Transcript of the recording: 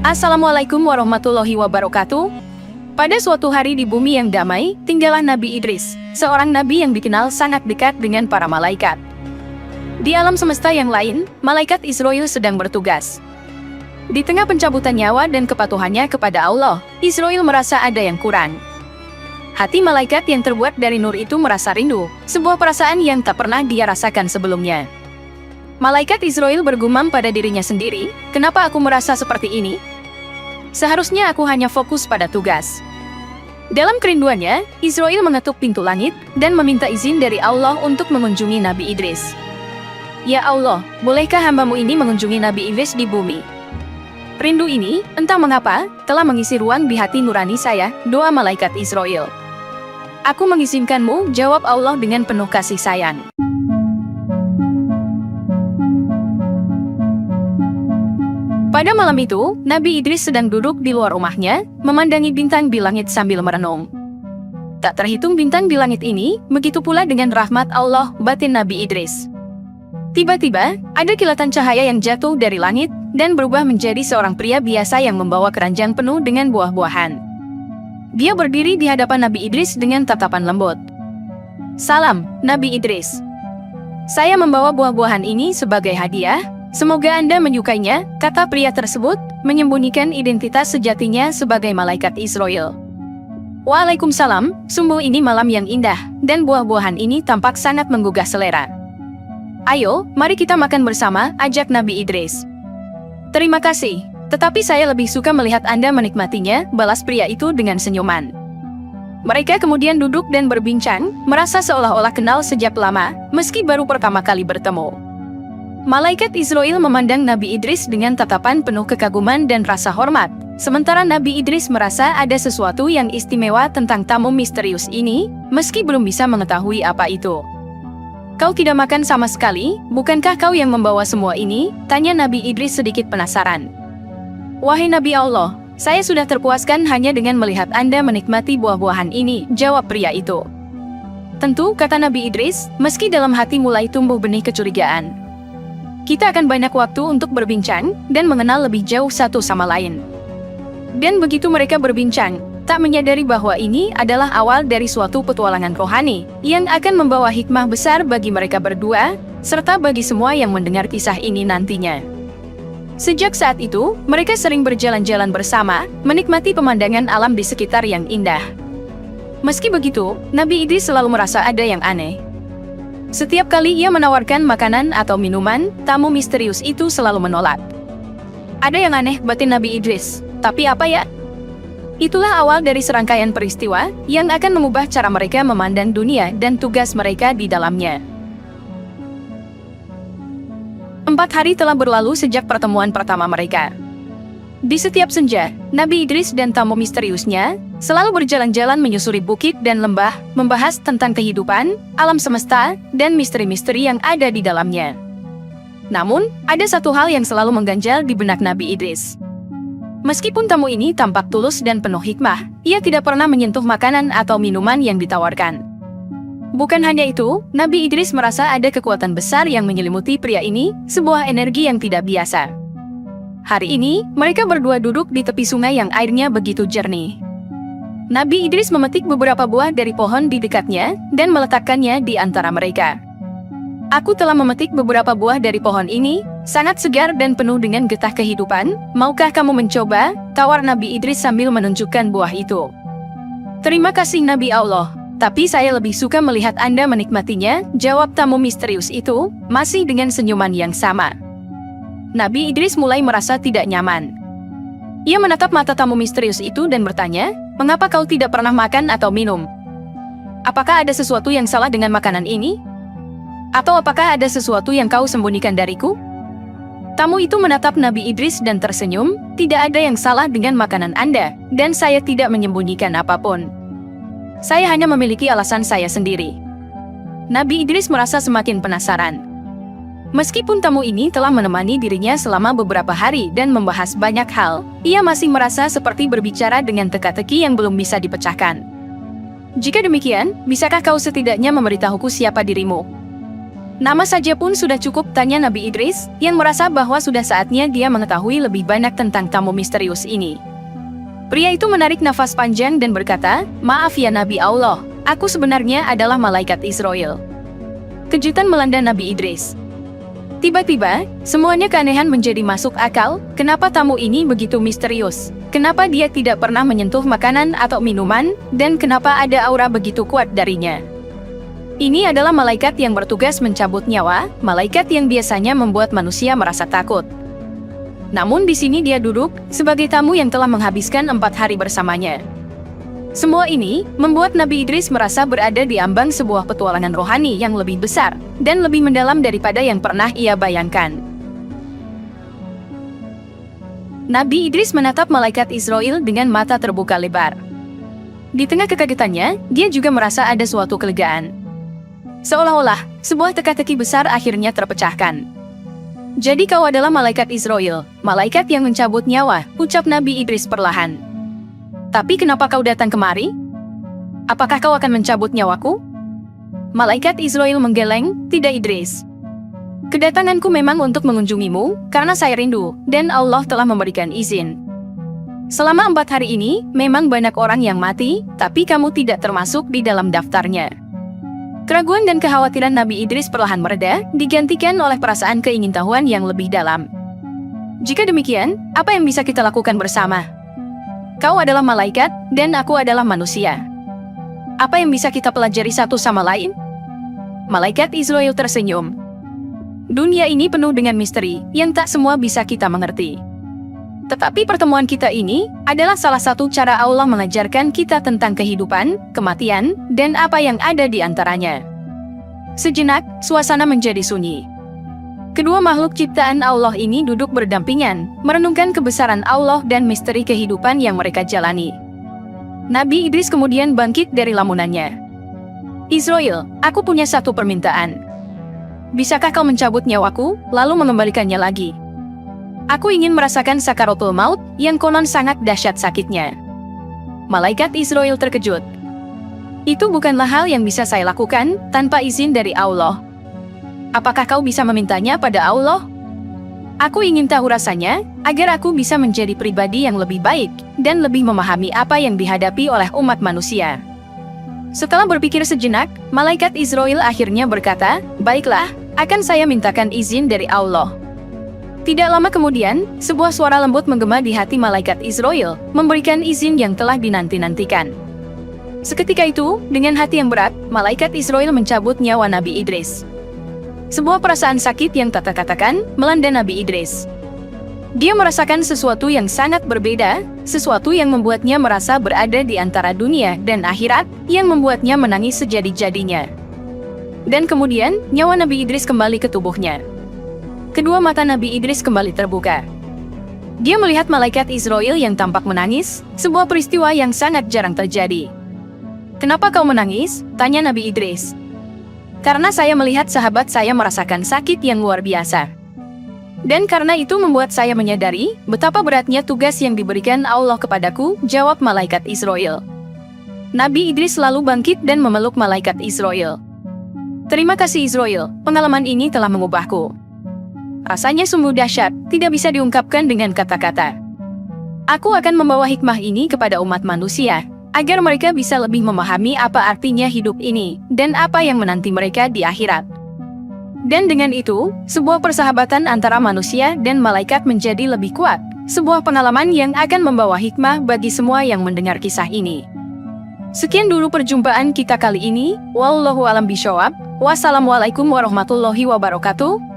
Assalamualaikum warahmatullahi wabarakatuh. Pada suatu hari di bumi yang damai, tinggallah Nabi Idris, seorang nabi yang dikenal sangat dekat dengan para malaikat. Di alam semesta yang lain, malaikat Israil sedang bertugas. Di tengah pencabutan nyawa dan kepatuhannya kepada Allah, Israil merasa ada yang kurang. Hati malaikat yang terbuat dari nur itu merasa rindu, sebuah perasaan yang tak pernah dia rasakan sebelumnya. Malaikat Israil bergumam pada dirinya sendiri, "Kenapa aku merasa seperti ini? Seharusnya aku hanya fokus pada tugas." Dalam kerinduannya, Israil mengetuk pintu langit dan meminta izin dari Allah untuk mengunjungi Nabi Idris. "Ya Allah, bolehkah hambamu ini mengunjungi Nabi Idris di bumi?" Rindu ini, entah mengapa, telah mengisi ruang di hati nurani saya, doa malaikat Israil. "Aku mengizinkanmu," jawab Allah dengan penuh kasih sayang. Pada malam itu, Nabi Idris sedang duduk di luar rumahnya, memandangi bintang di langit sambil merenung. Tak terhitung bintang di langit ini, begitu pula dengan rahmat Allah, batin Nabi Idris. Tiba-tiba, ada kilatan cahaya yang jatuh dari langit, dan berubah menjadi seorang pria biasa yang membawa keranjang penuh dengan buah-buahan. Dia berdiri di hadapan Nabi Idris dengan tatapan lembut. "Salam, Nabi Idris. Saya membawa buah-buahan ini sebagai hadiah. Semoga Anda menyukainya," kata pria tersebut, menyembunyikan identitas sejatinya sebagai malaikat Israil. "Waalaikumsalam, sungguh ini malam yang indah, dan buah-buahan ini tampak sangat menggugah selera. Ayo, mari kita makan bersama," ajak Nabi Idris. "Terima kasih, tetapi saya lebih suka melihat Anda menikmatinya," balas pria itu dengan senyuman. Mereka kemudian duduk dan berbincang, merasa seolah-olah kenal sejak lama, meski baru pertama kali bertemu. Malaikat Israil memandang Nabi Idris dengan tatapan penuh kekaguman dan rasa hormat, sementara Nabi Idris merasa ada sesuatu yang istimewa tentang tamu misterius ini, meski belum bisa mengetahui apa itu. "Kau tidak makan sama sekali, bukankah kau yang membawa semua ini?" tanya Nabi Idris sedikit penasaran. "Wahai Nabi Allah, saya sudah terpuaskan hanya dengan melihat Anda menikmati buah-buahan ini," jawab pria itu. "Tentu," kata Nabi Idris, meski dalam hati mulai tumbuh benih kecurigaan. "Kita akan banyak waktu untuk berbincang dan mengenal lebih jauh satu sama lain." Dan begitu mereka berbincang, tak menyadari bahwa ini adalah awal dari suatu petualangan rohani yang akan membawa hikmah besar bagi mereka berdua, serta bagi semua yang mendengar kisah ini nantinya. Sejak saat itu, mereka sering berjalan-jalan bersama, menikmati pemandangan alam di sekitar yang indah. Meski begitu, Nabi Idris selalu merasa ada yang aneh. Setiap kali ia menawarkan makanan atau minuman, tamu misterius itu selalu menolak. "Ada yang aneh," batin Nabi Idris. "Tapi apa ya?" Itulah awal dari serangkaian peristiwa yang akan mengubah cara mereka memandang dunia dan tugas mereka di dalamnya. 4 hari telah berlalu sejak pertemuan pertama mereka. Di setiap senja, Nabi Idris dan tamu misteriusnya selalu berjalan-jalan menyusuri bukit dan lembah, membahas tentang kehidupan, alam semesta, dan misteri-misteri yang ada di dalamnya. Namun, ada satu hal yang selalu mengganjal di benak Nabi Idris. Meskipun tamu ini tampak tulus dan penuh hikmah, ia tidak pernah menyentuh makanan atau minuman yang ditawarkan. Bukan hanya itu, Nabi Idris merasa ada kekuatan besar yang menyelimuti pria ini, sebuah energi yang tidak biasa. Hari ini, mereka berdua duduk di tepi sungai yang airnya begitu jernih. Nabi Idris memetik beberapa buah dari pohon di dekatnya dan meletakkannya di antara mereka. "Aku telah memetik beberapa buah dari pohon ini, sangat segar dan penuh dengan getah kehidupan. Maukah kamu mencoba?" tawar Nabi Idris sambil menunjukkan buah itu. "Terima kasih Nabi Allah, tapi saya lebih suka melihat Anda menikmatinya," jawab tamu misterius itu, masih dengan senyuman yang sama. Nabi Idris mulai merasa tidak nyaman. Ia menatap mata tamu misterius itu dan bertanya, "Mengapa kau tidak pernah makan atau minum? Apakah ada sesuatu yang salah dengan makanan ini? Atau apakah ada sesuatu yang kau sembunyikan dariku?" Tamu itu menatap Nabi Idris dan tersenyum, "Tidak ada yang salah dengan makanan Anda, dan saya tidak menyembunyikan apapun. Saya hanya memiliki alasan saya sendiri." Nabi Idris merasa semakin penasaran. Meskipun tamu ini telah menemani dirinya selama beberapa hari dan membahas banyak hal, ia masih merasa seperti berbicara dengan teka-teki yang belum bisa dipecahkan. "Jika demikian, bisakah kau setidaknya memberitahuku siapa dirimu?" Nama saja pun sudah cukup, tanya Nabi Idris, yang merasa bahwa sudah saatnya dia mengetahui lebih banyak tentang tamu misterius ini. Pria itu menarik nafas panjang dan berkata, "Maaf ya Nabi Allah, aku sebenarnya adalah malaikat Israel." Kejutan melanda Nabi Idris. Tiba-tiba, semuanya keanehan menjadi masuk akal. Kenapa tamu ini begitu misterius? Kenapa dia tidak pernah menyentuh makanan atau minuman? Dan kenapa ada aura begitu kuat darinya? Ini adalah malaikat yang bertugas mencabut nyawa, malaikat yang biasanya membuat manusia merasa takut. Namun di sini dia duduk sebagai tamu yang telah menghabiskan 4 hari bersamanya. Semua ini membuat Nabi Idris merasa berada di ambang sebuah petualangan rohani yang lebih besar dan lebih mendalam daripada yang pernah ia bayangkan. Nabi Idris menatap malaikat Israel dengan mata terbuka lebar. Di tengah kekagetannya, dia juga merasa ada suatu kelegaan. Seolah-olah, sebuah teka-teki besar akhirnya terpecahkan. "Jadi kau adalah malaikat Israel, malaikat yang mencabut nyawa," ucap Nabi Idris perlahan. "Tapi kenapa kau datang kemari? Apakah kau akan mencabut nyawaku?" Malaikat Israel menggeleng, "Tidak Idris. Kedatanganku memang untuk mengunjungimu, karena saya rindu, dan Allah telah memberikan izin. Selama 4 hari ini, memang banyak orang yang mati, tapi kamu tidak termasuk di dalam daftarnya." Keraguan dan kekhawatiran Nabi Idris perlahan mereda, digantikan oleh perasaan keingintahuan yang lebih dalam. "Jika demikian, apa yang bisa kita lakukan bersama? Kau adalah malaikat, dan aku adalah manusia. Apa yang bisa kita pelajari satu sama lain?" Malaikat Israel tersenyum. "Dunia ini penuh dengan misteri, yang tak semua bisa kita mengerti. Tetapi pertemuan kita ini adalah salah satu cara Allah mengajarkan kita tentang kehidupan, kematian, dan apa yang ada di antaranya." Sejenak, suasana menjadi sunyi. Kedua makhluk ciptaan Allah ini duduk berdampingan, merenungkan kebesaran Allah dan misteri kehidupan yang mereka jalani. Nabi Idris kemudian bangkit dari lamunannya. "Israel, aku punya satu permintaan. Bisakah kau mencabut nyawaku, lalu mengembalikannya lagi? Aku ingin merasakan sakaratul maut, yang konon sangat dahsyat sakitnya." Malaikat Israel terkejut. "Itu bukanlah hal yang bisa saya lakukan, tanpa izin dari Allah. Apakah kau bisa memintanya pada Allah? Aku ingin tahu rasanya, agar aku bisa menjadi pribadi yang lebih baik, dan lebih memahami apa yang dihadapi oleh umat manusia." Setelah berpikir sejenak, malaikat Israel akhirnya berkata, "Baiklah, akan saya mintakan izin dari Allah." Tidak lama kemudian, sebuah suara lembut menggema di hati malaikat Israel, memberikan izin yang telah dinanti-nantikan. Seketika itu, dengan hati yang berat, malaikat Israel mencabut nyawa Nabi Idris. Sebuah perasaan sakit yang tak terkatakan melanda Nabi Idris. Dia merasakan sesuatu yang sangat berbeda, sesuatu yang membuatnya merasa berada di antara dunia dan akhirat, yang membuatnya menangis sejadi-jadinya. Dan kemudian, nyawa Nabi Idris kembali ke tubuhnya. Kedua mata Nabi Idris kembali terbuka. Dia melihat malaikat Israel yang tampak menangis, sebuah peristiwa yang sangat jarang terjadi. "Kenapa kau menangis?" tanya Nabi Idris. "Karena saya melihat sahabat saya merasakan sakit yang luar biasa. Dan karena itu membuat saya menyadari betapa beratnya tugas yang diberikan Allah kepadaku," jawab malaikat Israel. Nabi Idris lalu bangkit dan memeluk malaikat Israel. "Terima kasih Israel, pengalaman ini telah mengubahku. Rasanya sungguh dahsyat, tidak bisa diungkapkan dengan kata-kata. Aku akan membawa hikmah ini kepada umat manusia, agar mereka bisa lebih memahami apa artinya hidup ini, dan apa yang menanti mereka di akhirat." Dan dengan itu, sebuah persahabatan antara manusia dan malaikat menjadi lebih kuat, sebuah pengalaman yang akan membawa hikmah bagi semua yang mendengar kisah ini. Sekian dulu perjumpaan kita kali ini, wallahu alam bishawab, wassalamualaikum warahmatullahi wabarakatuh.